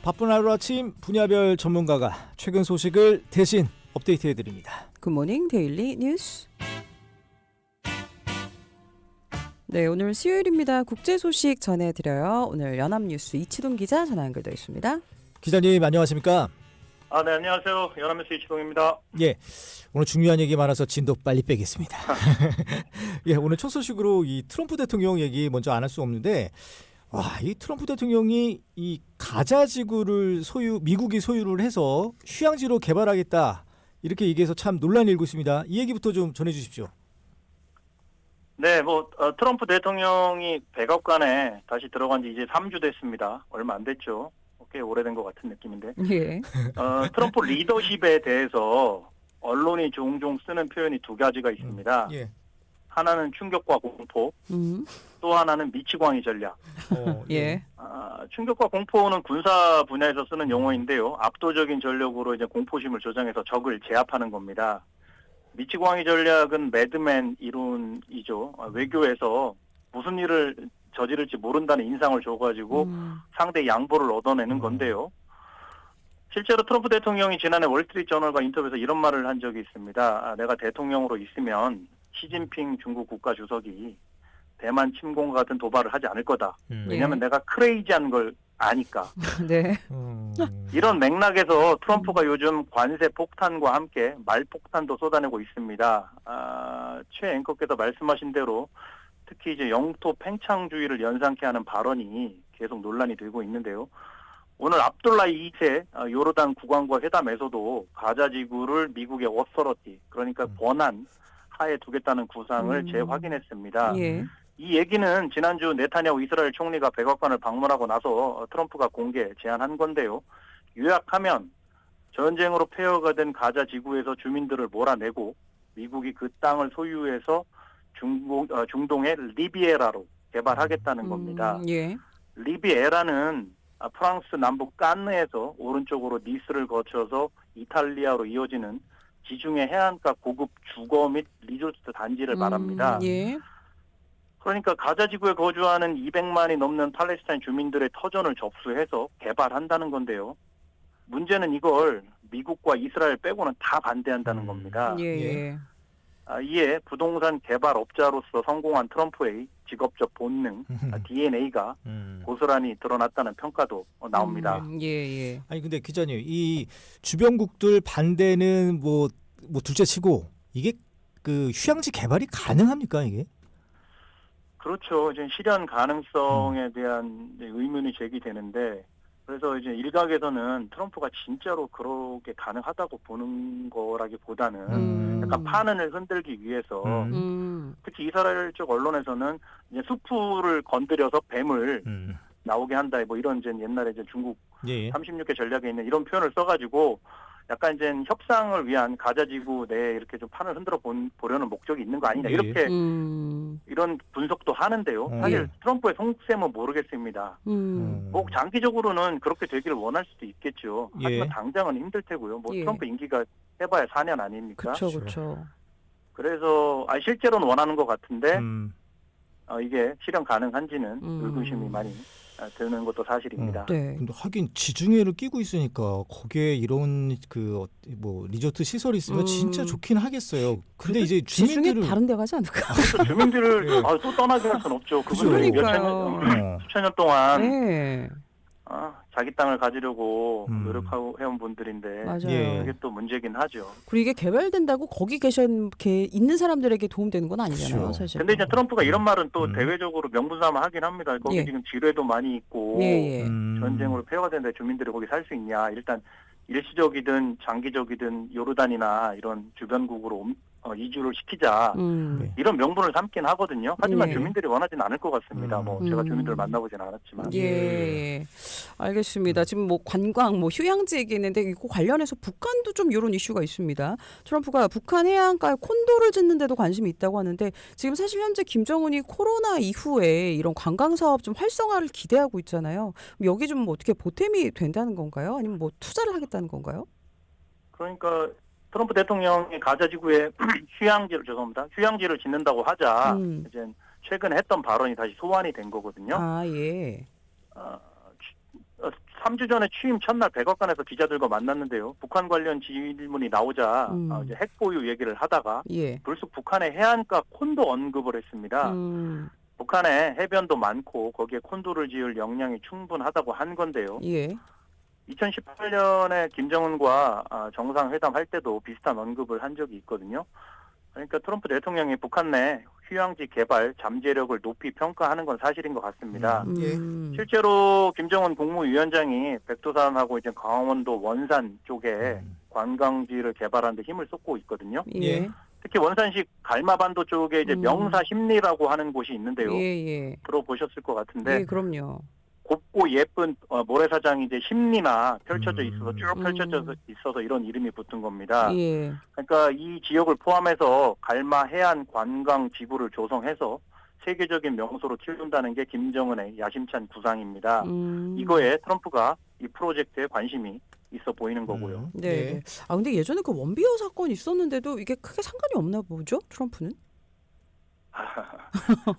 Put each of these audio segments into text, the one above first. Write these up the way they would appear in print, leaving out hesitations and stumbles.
바쁜 하루아침 분야별 전문가가 최근 소식을 대신 업데이트해드립니다. 굿모닝 데일리 뉴스. 네, 오늘 수요일입니다. 국제 소식 전해드려요. 오늘 연합뉴스 이치동 기자 전화 연결되어 있습니다. 기자님 안녕하십니까? 네, 안녕하세요. 연합뉴스 이치동입니다. 예, 오늘 중요한 얘기 많아서 진도 빨리 빼겠습니다. 예, 오늘 첫 소식으로 이 트럼프 대통령 얘기 먼저 안 할 수 없는데, 이 트럼프 대통령이 이 가자 지구를 미국이 소유를 해서 휴양지로 개발하겠다 이렇게 얘기해서 참 논란이 일고 있습니다. 이 얘기부터 좀 전해주십시오. 네, 트럼프 대통령이 백악관에 다시 들어간 지 이제 3주 됐습니다. 얼마 안 됐죠. 꽤 오래된 것 같은 느낌인데. 예. 트럼프 리더십에 대해서 언론이 종종 쓰는 표현이 두 가지가 있습니다. 예. 하나는 충격과 공포, 또 하나는 미치광이 전략. 예. 충격과 공포는 군사 분야에서 쓰는 용어인데요. 압도적인 전력으로 이제 공포심을 조장해서 적을 제압하는 겁니다. 미치광이 전략은 매드맨 이론이죠. 외교에서 무슨 일을 저지를지 모른다는 인상을 줘가지고 상대 양보를 얻어내는 건데요. 실제로 트럼프 대통령이 지난해 월스트리트저널과 인터뷰에서 이런 말을 한 적이 있습니다. 내가 대통령으로 있으면 시진핑 중국 국가주석이 대만 침공과 같은 도발을 하지 않을 거다. 왜냐하면 내가 크레이지한 걸 아니까. 네. 이런 맥락에서 트럼프가 요즘 관세 폭탄과 함께 말폭탄도 쏟아내고 있습니다. 최 앵커께서 말씀하신 대로 특히 이제 영토 팽창주의를 연상케 하는 발언이 계속 논란이 되고 있는데요. 오늘 압둘라 2세 요르단 국왕과 회담에서도 가자 지구를 미국의 오서러티, 그러니까 권한 하에 두겠다는 구상을 재확인했습니다. 예. 이 얘기는 지난주 네타냐후 이스라엘 총리가 백악관을 방문하고 나서 트럼프가 공개 제안한 건데요. 요약하면 전쟁으로 폐허가 된 가자 지구에서 주민들을 몰아내고 미국이 그 땅을 소유해서 중동의 리비에라로 개발하겠다는 겁니다. 예. 리비에라는 프랑스 남부 깐느에서 오른쪽으로 니스를 거쳐서 이탈리아로 이어지는 지중해 해안가 고급 주거 및 리조트 단지를 말합니다. 예. 그러니까 가자 지구에 거주하는 200만이 넘는 팔레스타인 주민들의 터전을 접수해서 개발한다는 건데요. 문제는 이걸 미국과 이스라엘 빼고는 다 반대한다는 겁니다. 예. 이에 부동산 개발업자로서 성공한 트럼프의 직업적 본능, DNA가 고스란히 드러났다는 평가도 나옵니다. 예. 아니 근데 기자님, 이 주변국들 반대는 뭐 둘째치고 이게 그 휴양지 개발이 가능합니까 이게? 그렇죠. 이제 실현 가능성에 대한 이제 의문이 제기되는데, 그래서 이제 일각에서는 트럼프가 진짜로 그렇게 가능하다고 보는 거라기보다는 약간 판을 흔들기 위해서 특히 이스라엘 쪽 언론에서는 이제 수풀을 건드려서 뱀을 나오게 한다, 뭐 이런 이제 옛날에 이제 중국 36개 전략에 있는 이런 표현을 써가지고 약간 이제 협상을 위한 가자지구 내에 이렇게 좀 판을 흔들어 보려는 목적이 있는 거 아니냐, 이렇게 이런 분석도 하는데요. 사실 트럼프의 속셈은 모르겠습니다. 꼭 장기적으로는 그렇게 되기를 원할 수도 있겠죠. 하지만 당장은 힘들 테고요. 트럼프 임기가 해봐야 4년 아닙니까? 그렇죠. 그래서 실제로는 원하는 것 같은데 이게 실현 가능한지는 의구심이 많이 드는 것도 사실입니다. 네. 근데 하긴 지중해를 끼고 있으니까 거기에 이런 리조트 시설이 있으면 진짜 좋긴 하겠어요. 근데 이제 주민들은 다른 데 가지 않을까? 주민들을 또 떠나게 할 수는 없죠. 그분들이 수천 년 동안 네. 자기 땅을 가지려고 노력하고 해온 분들인데 맞아요. 그게 또 문제긴 하죠. 그리고 이게 개발된다고 거기 있는 사람들에게 도움되는 건 아니잖아요, 그렇죠. 사실. 근데 이제 트럼프가 이런 말은 또 대외적으로 명분삼아 하긴 합니다. 거기 지금 지뢰도 많이 있고 전쟁으로 폐허가 된데 주민들이 거기 살 수 있냐. 일단 일시적이든 장기적이든 요르단이나 이런 주변국으로 이주를 시키자, 이런 명분을 삼긴 하거든요. 하지만 주민들이 원하지는 않을 것 같습니다. 제가 주민들을 만나보진 않았지만. 알겠습니다. 지금 관광, 휴양지 얘기했는데 이거 관련해서 북한도 좀 이런 이슈가 있습니다. 트럼프가 북한 해안가에 콘도를 짓는데도 관심이 있다고 하는데, 지금 사실 현재 김정은이 코로나 이후에 이런 관광 사업 좀 활성화를 기대하고 있잖아요. 여기 좀 어떻게 보탬이 된다는 건가요? 아니면 투자를 하겠다는 건가요? 그러니까 트럼프 대통령이 가자 지구에 휴양지를 짓는다고 하자 이제 최근에 했던 발언이 다시 소환이 된 거거든요. 3주 전에 취임 첫날 백악관에서 기자들과 만났는데요. 북한 관련 질문이 나오자 이제 핵 보유 얘기를 하다가 예. 불쑥 북한의 해안가 콘도 언급을 했습니다. 북한에 해변도 많고 거기에 콘도를 지을 역량이 충분하다고 한 건데요. 예. 2018년에 김정은과 정상회담 할 때도 비슷한 언급을 한 적이 있거든요. 그러니까 트럼프 대통령이 북한 내 휴양지 개발 잠재력을 높이 평가하는 건 사실인 것 같습니다. 예. 실제로 김정은 국무위원장이 백두산하고 이제 강원도 원산 쪽에 관광지를 개발하는 데 힘을 쏟고 있거든요. 예. 특히 원산시 갈마반도 쪽에 이제 명사심리라고 하는 곳이 있는데요. 예. 들어보셨을 것 같은데 예, 그럼요. 곱고 예쁜 모래사장이 이제 심리나 펼쳐져 있어서 쭉 펼쳐져 있어서 이런 이름이 붙은 겁니다. 예. 그러니까 이 지역을 포함해서 갈마 해안 관광 지구를 조성해서 세계적인 명소로 키운다는 게 김정은의 야심찬 구상입니다. 이거에 트럼프가 이 프로젝트에 관심이 있어 보이는 거고요. 네. 아 근데 예전에 그 원비어 사건 있었는데도 이게 크게 상관이 없나 보죠? 트럼프는?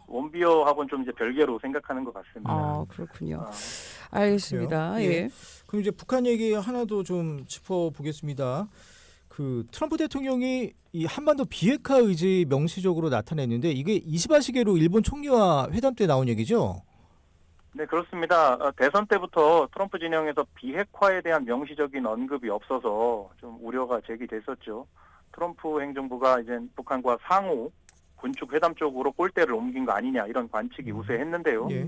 원비어하고는 좀 이제 별개로 생각하는 것 같습니다. 아 그렇군요. 알겠습니다. 그래요? 예. 그럼 이제 북한 얘기 하나 더 좀 짚어보겠습니다. 그 트럼프 대통령이 이 한반도 비핵화 의지 명시적으로 나타냈는데 이게 이시바 시게루 일본 총리와 회담 때 나온 얘기죠? 네, 그렇습니다. 대선 때부터 트럼프 진영에서 비핵화에 대한 명시적인 언급이 없어서 좀 우려가 제기됐었죠. 트럼프 행정부가 이제 북한과 상호 군축 회담 쪽으로 골대를 옮긴 거 아니냐 이런 관측이 우세했는데요. 예.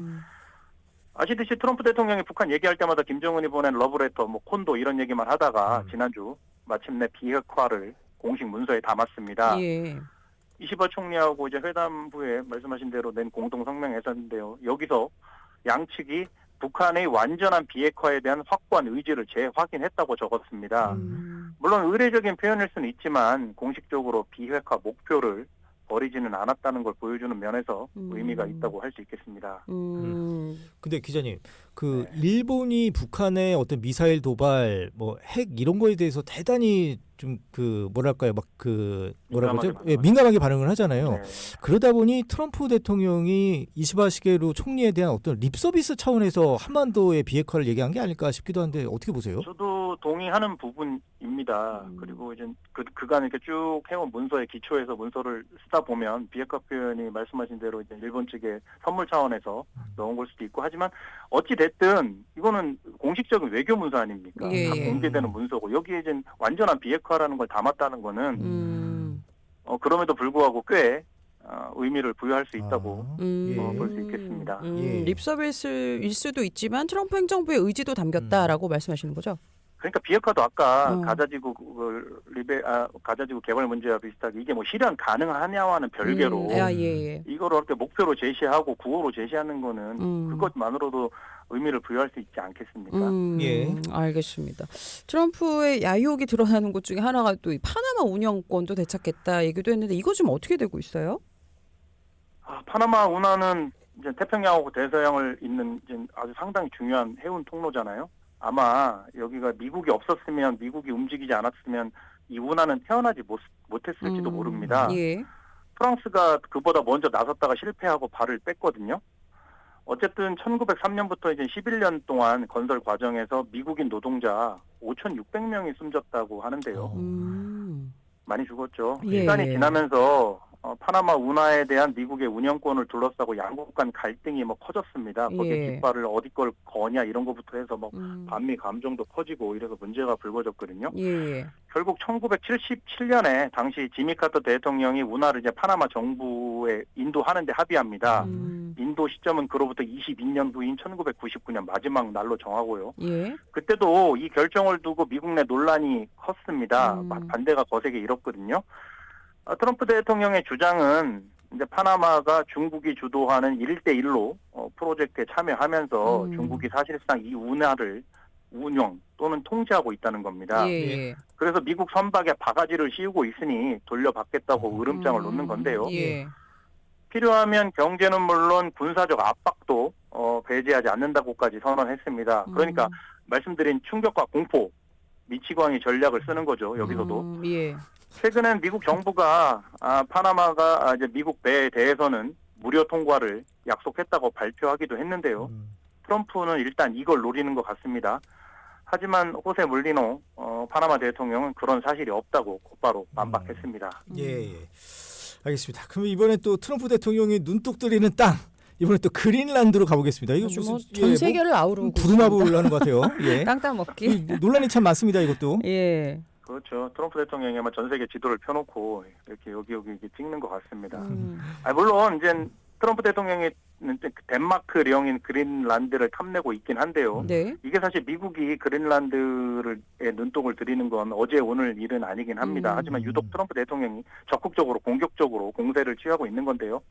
아시듯이 트럼프 대통령이 북한 얘기할 때마다 김정은이 보낸 러브레터, 콘도 이런 얘기만 하다가 지난주 마침내 비핵화를 공식 문서에 담았습니다. 예. 이시바 총리하고 이제 회담 후에 말씀하신 대로 낸 공동 성명에서인데요. 여기서 양측이 북한의 완전한 비핵화에 대한 확고한 의지를 재확인했다고 적었습니다. 물론 의례적인 표현일 수는 있지만 공식적으로 비핵화 목표를 버리지는 않았다는 걸 보여주는 면에서 의미가 있다고 할 수 있겠습니다. 근데 기자님, 그 일본이 북한의 어떤 미사일 도발, 뭐 핵 이런 거에 대해서 대단히 좀 그 뭐랄까요, 막 그 뭐라고 하죠? 민감하게 반응을 하잖아요. 네. 그러다 보니 트럼프 대통령이 이시바 시게루 총리에 대한 어떤 립 서비스 차원에서 한반도의 비핵화를 얘기한 게 아닐까 싶기도 한데 어떻게 보세요? 저도 동의하는 부분입니다. 그리고 이제 그간 이렇게 쭉 해온 문서에 기초해서 문서를 쓰다 보면 비핵화 표현이 말씀하신 대로 이제 일본 측의 선물 차원에서 넣은 걸 수도 있고 하지만 어찌 됐든 이거는 공식적인 외교 문서 아닙니까? 예. 다 공개되는 문서고 여기에 이제 완전한 비핵화라는 걸 담았다는 거는 그럼에도 불구하고 꽤 의미를 부여할 수 있다고 볼 수 있겠습니다. 예. 립서비스일 수도 있지만 트럼프 행정부의 의지도 담겼다라고 말씀하시는 거죠? 그러니까 비핵화도 아까 가자지구 가자지구 개발 문제와 비슷하게 이게 뭐 실현 가능하냐와는 별개로 예. 이거를 이렇게 목표로 제시하고 구호로 제시하는 거는 그것만으로도 의미를 부여할 수 있지 않겠습니까? 예. 알겠습니다. 트럼프의 야유혹이 드러나는 것 중에 하나가 또 이 파나마 운영권도 되찾겠다 얘기도 했는데 이거 지금 어떻게 되고 있어요? 파나마 운하는 이제 태평양하고 대서양을 잇는 이제 아주 상당히 중요한 해운 통로잖아요. 아마 여기가 미국이 없었으면 미국이 움직이지 않았으면 이 운하는 태어나지 못했을지도 모릅니다. 예. 프랑스가 그보다 먼저 나섰다가 실패하고 발을 뺐거든요. 어쨌든 1903년부터 이제 11년 동안 건설 과정에서 미국인 노동자 5,600명이 숨졌다고 하는데요. 많이 죽었죠. 예. 시간이 지나면서 파나마 운하에 대한 미국의 운영권을 둘러싸고 양국 간 갈등이 커졌습니다. 거기에 깃발을 어디 걸 거냐 이런 것부터 해서 반미 감정도 커지고 이래서 문제가 불거졌거든요. 예. 결국 1977년에 당시 지미 카터 대통령이 운하를 이제 파나마 정부에 인도하는데 합의합니다. 인도 시점은 그로부터 22년 후인 1999년 마지막 날로 정하고요. 예. 그때도 이 결정을 두고 미국 내 논란이 컸습니다. 반대가 거세게 일었거든요. 트럼프 대통령의 주장은 이제 파나마가 중국이 주도하는 1대1로 프로젝트에 참여하면서 중국이 사실상 이 운하를 운영 또는 통제하고 있다는 겁니다. 예. 그래서 미국 선박에 바가지를 씌우고 있으니 돌려받겠다고 으름장을 놓는 건데요. 예. 필요하면 경제는 물론 군사적 압박도 배제하지 않는다고까지 선언했습니다. 그러니까 말씀드린 충격과 공포, 미치광이 전략을 쓰는 거죠. 여기서도. 예. 최근엔 미국 정부가 파나마가 이제 미국 배에 대해서는 무료 통과를 약속했다고 발표하기도 했는데요. 트럼프는 일단 이걸 노리는 것 같습니다. 하지만 호세 물리노 파나마 대통령은 그런 사실이 없다고 곧바로 반박했습니다. 예. 알겠습니다. 그럼 이번에 또 트럼프 대통령이 눈독 들이는 땅 이번에 또 그린란드로 가보겠습니다. 이거 아주 무슨 뭐전 세계를 아우르고 부루마블 하는 것 같아요. 예. 땅 따먹기. 논란이 참 많습니다. 이것도. 예. 그렇죠. 트럼프 대통령이 아마 전 세계 지도를 펴놓고 이렇게 여기 이렇게 찍는 것 같습니다. 음. 물론 이제 트럼프 대통령이 덴마크령인 그린란드를 탐내고 있긴 한데요. 네. 이게 사실 미국이 그린란드에 눈독을 들이는 건 어제 오늘 일은 아니긴 합니다. 하지만 유독 트럼프 대통령이 적극적으로 공격적으로 공세를 취하고 있는 건데요.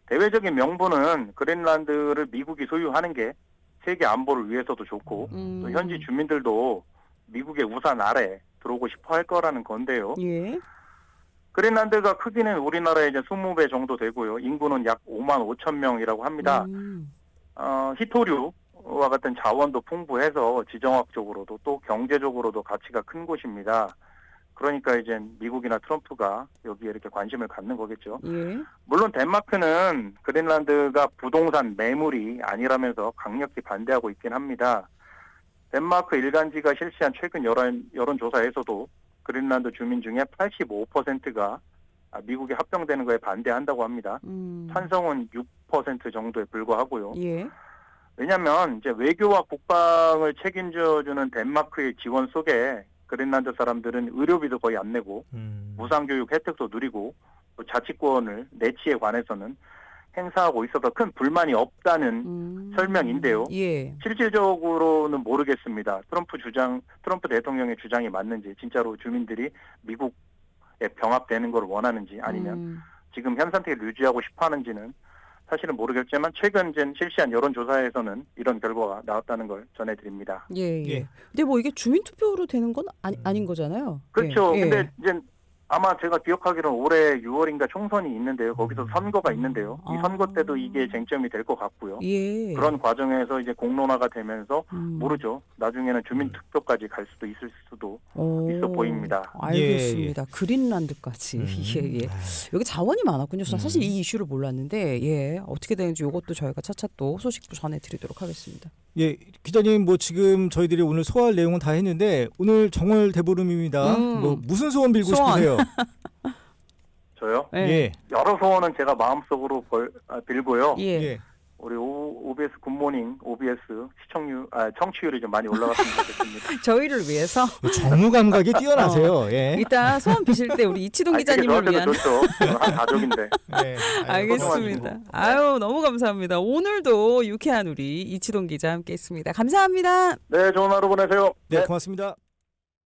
대외적인 명분은 그린란드를 미국이 소유하는 게 세계 안보를 위해서도 좋고 또 현지 주민들도 미국의 우산 아래 들어오고 싶어 할 거라는 건데요. 예. 그린란드가 크기는 우리나라의 이제 20배 정도 되고요. 인구는 약 5만 5천 명이라고 합니다. 희토류와 같은 자원도 풍부해서 지정학적으로도 또 경제적으로도 가치가 큰 곳입니다. 그러니까 이제 미국이나 트럼프가 여기에 이렇게 관심을 갖는 거겠죠. 예. 물론 덴마크는 그린란드가 부동산 매물이 아니라면서 강력히 반대하고 있긴 합니다. 덴마크 일간지가 실시한 최근 여론조사에서도 그린란드 주민 중에 85%가 미국에 합병되는 거에 반대한다고 합니다. 찬성은 6% 정도에 불과하고요. 예. 왜냐하면 이제 외교와 국방을 책임져주는 덴마크의 지원 속에 그린란드 사람들은 의료비도 거의 안 내고 무상교육 혜택도 누리고 또 자치권을 내치에 관해서는 행사하고 있어서 큰 불만이 없다는 설명인데요. 예. 실질적으로는 모르겠습니다. 트럼프 대통령의 주장이 맞는지, 진짜로 주민들이 미국에 병합되는 걸 원하는지, 아니면 지금 현 상태를 유지하고 싶어 하는지는 사실은 모르겠지만 최근 실시한 여론조사에서는 이런 결과가 나왔다는 걸 전해드립니다. 예. 예. 근데 뭐 이게 주민투표로 되는 건 아닌 거잖아요. 그렇죠. 예. 근데 이제 아마 제가 기억하기로는 올해 6월인가 총선이 있는데요. 거기서 선거가 있는데요. 이 선거 때도 이게 쟁점이 될 것 같고요. 예. 그런 과정에서 이제 공론화가 되면서 모르죠. 나중에는 주민투표까지 갈 수도 있을 수도 있어 보입니다. 알겠습니다. 그린란드까지. 예. 여기 자원이 많았군요. 저는 사실 이 이슈를 몰랐는데 예. 어떻게 되는지 이것도 저희가 차차 또 소식도 전해드리도록 하겠습니다. 예, 기자님 뭐 지금 저희들이 오늘 소화할 내용은 다 했는데 오늘 정월 대보름입니다. 뭐 무슨 소원 빌고 소원. 싶으세요? 저요? 예. 예. 여러 소원은 제가 마음속으로 빌고요. 예. 예. 우리 OBS 굿모닝 OBS 청취율이 좀 많이 올라갔으면 좋겠습니다. 저희를 위해서 정무 감각이 뛰어나세요. 예. 이따 소원 비실 때 우리 이치동 그게 기자님을 저한테도 위한 좋죠. 한 가족인데. 예. 알겠습니다. 아유 너무 감사합니다. 오늘도 유쾌한 우리 이치동 기자 함께했습니다. 감사합니다. 네, 좋은 하루 보내세요. 네, 고맙습니다.